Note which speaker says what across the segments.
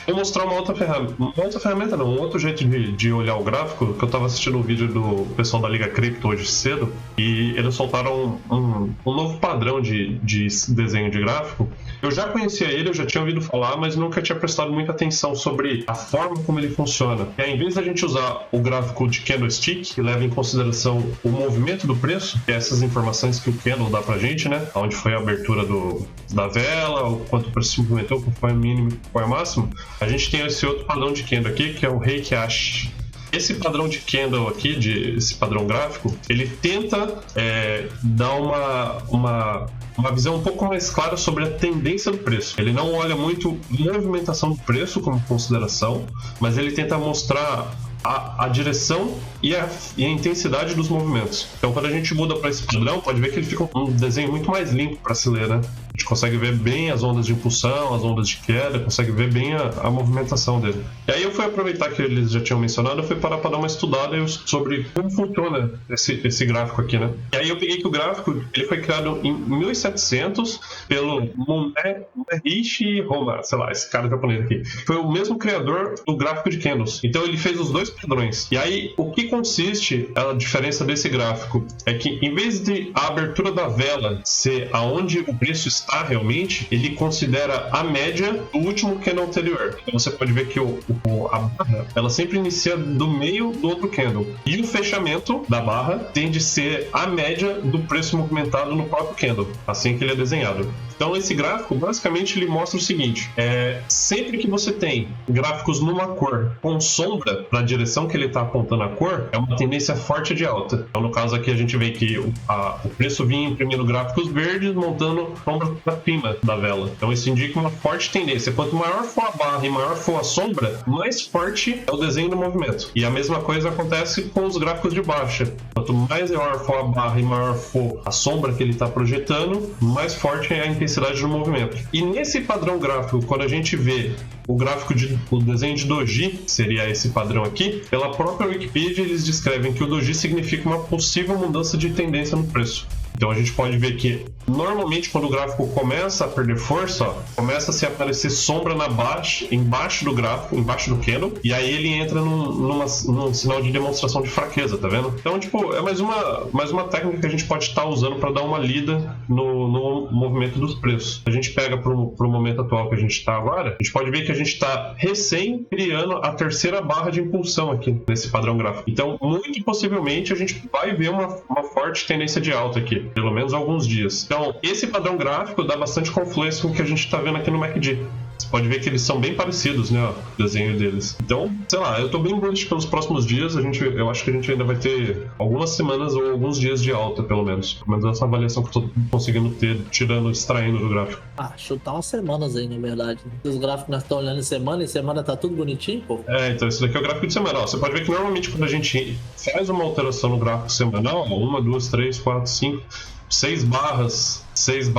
Speaker 1: Vou mostrar uma outra ferramenta não, um outro jeito de olhar o gráfico, que eu tava assistindo um vídeo do pessoal da Liga Crypto hoje cedo, e eles soltaram um novo padrão de desenho de gráfico. Eu já conhecia ele, eu já tinha ouvido falar, mas nunca tinha prestado muita atenção sobre a forma como ele funciona. E aí, em vez da gente usar o gráfico de candlestick, que leva em consideração o movimento do preço, que é essas informações que o candle dá pra gente, né? Onde foi a abertura da vela, o quanto o preço se movimentou, qual foi o mínimo, qual foi o máximo. A gente tem esse outro padrão de candle aqui, que é o Heikiashi. Esse padrão de candle aqui, esse padrão gráfico, ele tenta dar uma visão um pouco mais clara sobre a tendência do preço. Ele não olha muito movimentação do preço como consideração, mas ele tenta mostrar a direção e a intensidade dos movimentos. Então, quando a gente muda para esse padrão, pode ver que ele fica um desenho muito mais limpo para se ler, né? A gente consegue ver bem as ondas de impulsão, as ondas de queda, consegue ver bem a movimentação dele. E aí eu fui aproveitar que eles já tinham mencionado, eu fui parar para dar uma estudada sobre como funciona esse gráfico aqui, né? E aí eu peguei que o gráfico ele foi criado em 1700 pelo Muneishi Homa, sei lá, esse cara japonês aqui. Foi o mesmo criador do gráfico de candles. Então ele fez os dois padrões. E aí, o que consiste a diferença desse gráfico? É que em vez de a abertura da vela ser aonde o preço está realmente, ele considera a média do último candle anterior. Então você pode ver que a barra, ela sempre inicia do meio do outro candle. E o fechamento da barra tende a ser a média do preço movimentado no próprio candle. Assim que ele é desenhado. Então esse gráfico, basicamente, ele mostra o seguinte. Sempre que você tem gráficos numa cor com sombra para a direção que ele está apontando a cor, é uma tendência forte de alta. Então no caso aqui a gente vê que o preço vinha imprimindo gráficos verdes, montando sombra para cima da vela. Então isso indica uma forte tendência. Quanto maior for a barra e maior for a sombra, mais forte é o desenho do movimento. E a mesma coisa acontece com os gráficos de baixa. Quanto maior for a barra e maior for a sombra que ele está projetando, mais forte é a intensidade do movimento. E nesse padrão gráfico, quando a gente vê o desenho de doji, seria esse padrão aqui, pela própria Wikipedia eles descrevem que o doji significa uma possível mudança de tendência no preço. Então a gente pode ver que normalmente quando o gráfico começa a perder força, começa a se aparecer sombra embaixo do gráfico, embaixo do candle, e aí ele entra num sinal de demonstração de fraqueza, tá vendo? Então, tipo, é mais uma técnica que a gente pode estar usando para dar uma lida no movimento dos preços. A gente pega pro momento atual que a gente está agora, a gente pode ver que a gente está recém criando a terceira barra de impulsão aqui nesse padrão gráfico. Então, muito possivelmente a gente vai ver uma forte tendência de alta aqui. Pelo menos alguns dias. Então, esse padrão gráfico dá bastante confluência com o que a gente está vendo aqui no MACD. Você pode ver que eles são bem parecidos, né? O desenho deles. Então, sei lá, eu tô bem bullish pelos próximos dias. Eu acho que a gente ainda vai ter algumas semanas ou alguns dias de alta, pelo menos. Pelo menos essa avaliação que eu tô conseguindo ter, extraindo do gráfico.
Speaker 2: Chutar umas semanas aí, na verdade. Os gráficos nós estamos olhando em semana tá tudo bonitinho, pô.
Speaker 1: Então esse daqui é o gráfico de semanal. Você pode ver que normalmente quando a gente faz uma alteração no gráfico semanal, 1, 2, 3, 4, 5, 6 barras, 6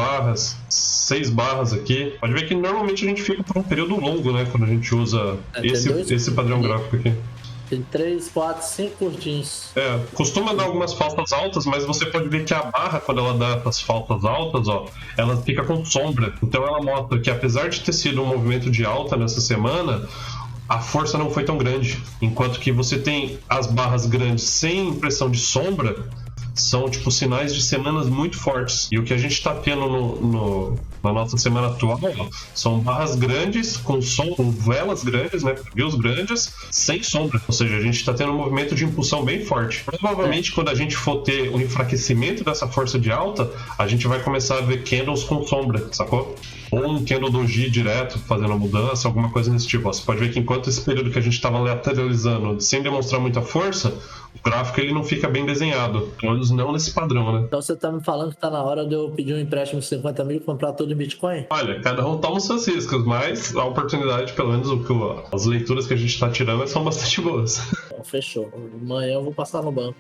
Speaker 1: barras aqui. Pode ver que normalmente a gente fica por um período longo, né? Quando a gente usa esse padrão gráfico aqui.
Speaker 2: Tem 3, 4, 5 curtinhos.
Speaker 1: Costuma dar algumas faltas altas, mas você pode ver que a barra, quando ela dá essas faltas altas, ó, ela fica com sombra. Então ela mostra que apesar de ter sido um movimento de alta nessa semana, a força não foi tão grande. Enquanto que você tem as barras grandes sem impressão de sombra, são tipo sinais de semanas muito fortes. E o que a gente está tendo na nossa semana atual são barras grandes com velas grandes, né, views grandes, sem sombra. Ou seja, a gente está tendo um movimento de impulsão bem forte. Provavelmente quando a gente for ter um enfraquecimento dessa força de alta, a gente vai começar a ver candles com sombra, sacou? Ou um candle doji direto fazendo a mudança, alguma coisa desse tipo. Você pode ver que enquanto esse período que a gente estava lateralizando sem demonstrar muita força, o gráfico ele não fica bem desenhado, pelo menos não nesse padrão, né?
Speaker 2: Então você tá me falando que tá na hora de eu pedir um empréstimo de 50 mil e comprar tudo em Bitcoin?
Speaker 1: Olha, cada um toma os seus riscos, mas a oportunidade, pelo menos as leituras que a gente tá tirando são bastante boas.
Speaker 2: Fechou. Amanhã eu vou passar no banco.